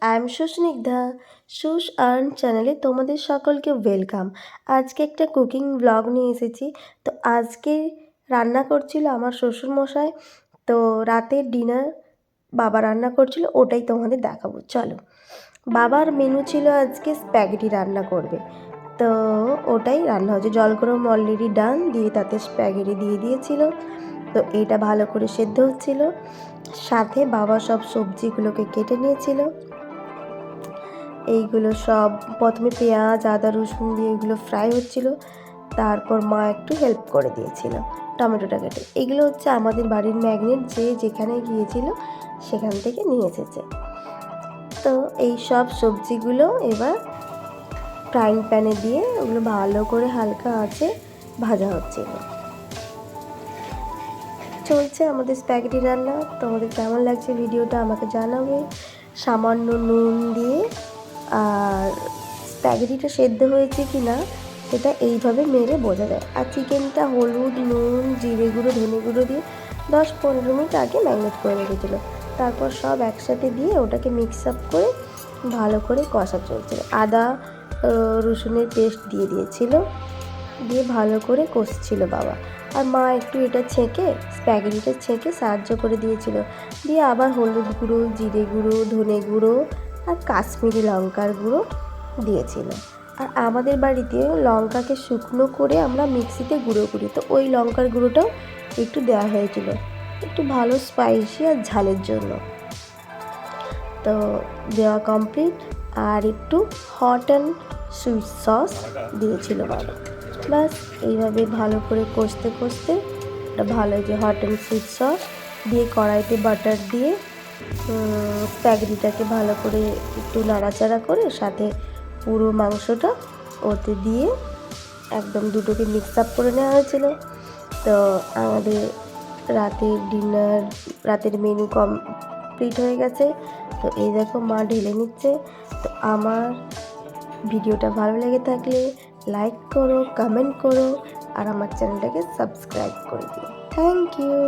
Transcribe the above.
I am Susnigdha. সুস আর্ন চ্যানেলে তোমাদের সকলকে ওয়েলকাম। আজকে একটা কুকিং ব্লগ নিয়ে এসেছি। তো আজকে রান্না করছিল আমার শ্বশুরমশাই। তো রাতের ডিনার বাবা রান্না করছিল, ওটাই তোমাদের দেখাবো। চলো, বাবার মেনু ছিল আজকে স্প্যাগেটি রান্না করবে। তো ওটাই রান্না হচ্ছে। জল গরম অলরেডি ডান, দিয়ে তাতে স্প্যাগেটি দিয়ে দিয়েছিল। তো এটা ভালো করে সেদ্ধ হচ্ছিল, সাথে বাবা সব সবজিগুলোকে কেটে নিয়েছিল। এইগুলো সব প্রথমে পেঁয়াজ আদা রসুন দিয়ে এগুলো ফ্রাই হচ্ছিল, তারপর মা একটু হেল্প করে দিয়েছিল টমেটোটা কেটে। এগুলো হচ্ছে আমাদের বাড়ির ম্যাগনেট, যে যেখানে গিয়েছিল সেখান থেকে নিয়ে এসেছে। তো এই সব সবজিগুলো এবার ফ্রাইং প্যানে দিয়ে ওগুলো ভালো করে হালকা আঁচে ভাজা হচ্ছিল। চলছে আমাদের স্প্যাগেটি রান্না। তোমাদের কেমন লাগছে ভিডিওটা আমাকে জানাবে। সামান্য নুন দিয়ে, আর স্প্যাগেটিটা সেদ্ধ হয়েছে কি না সেটা এইভাবে মেরে বোঝা যায়। আর চিকেনটা হলুদ নুন জিরে গুঁড়ো ধনে গুঁড়ো দিয়ে 10-15 মিনিট আগে ম্যারিনেট করে রেখেছিলো। তারপর সব একসাথে দিয়ে ওটাকে মিক্স আপ করে ভালো করে কষা চলছিল। আদা রসুনের পেস্ট দিয়ে দিয়েছিল, দিয়ে ভালো করে কষছিল বাবা। আর মা একটু এটা স্প্যাগেটিটা ছেঁকে সাহায্য করে দিয়েছিল। দিয়ে আবার হলুদ গুঁড়ো জিরে গুঁড়ো ধনে গুঁড়ো আর কাশ্মীরি লঙ্কার গুঁড়ো দিয়েছিল। আর আমাদের বাড়িতে লঙ্কাকে শুকনো করে আমরা মিক্সিতে গুঁড়ো করি, তো ওই লঙ্কার গুঁড়োটাও একটু দেওয়া হয়েছিল, একটু ভালো স্পাইসি আর ঝালের জন্য। তো দেওয়া কমপ্লিট। আর একটু হট অ্যান্ড সুইট সস দিয়েছিল বাবা। ব্যাস এইভাবে ভালো করে কষতে কষতে ওটা ভালো, যে হট অ্যান্ড সুইট সস দিয়ে কড়াইতে বাটার দিয়ে স্প্যাগেটিটাকে ভালো করে একটু নাড়াচাড়া করে সাথে পুরো মাংসটা ওতে দিয়ে একদম দুটোকে মিক্স আপ করে নেওয়া হয়েছিল। তো আমাদের রাতের মেনু কমপ্লিট হয়ে গেছে। তো এই দেখো মা ঢেলে নিচ্ছে। তো আমার ভিডিওটা ভালো লেগে থাকলে লাইক করো, কমেন্ট করো, আর আমার চ্যানেলটাকে সাবস্ক্রাইব করে দিও। Thank you.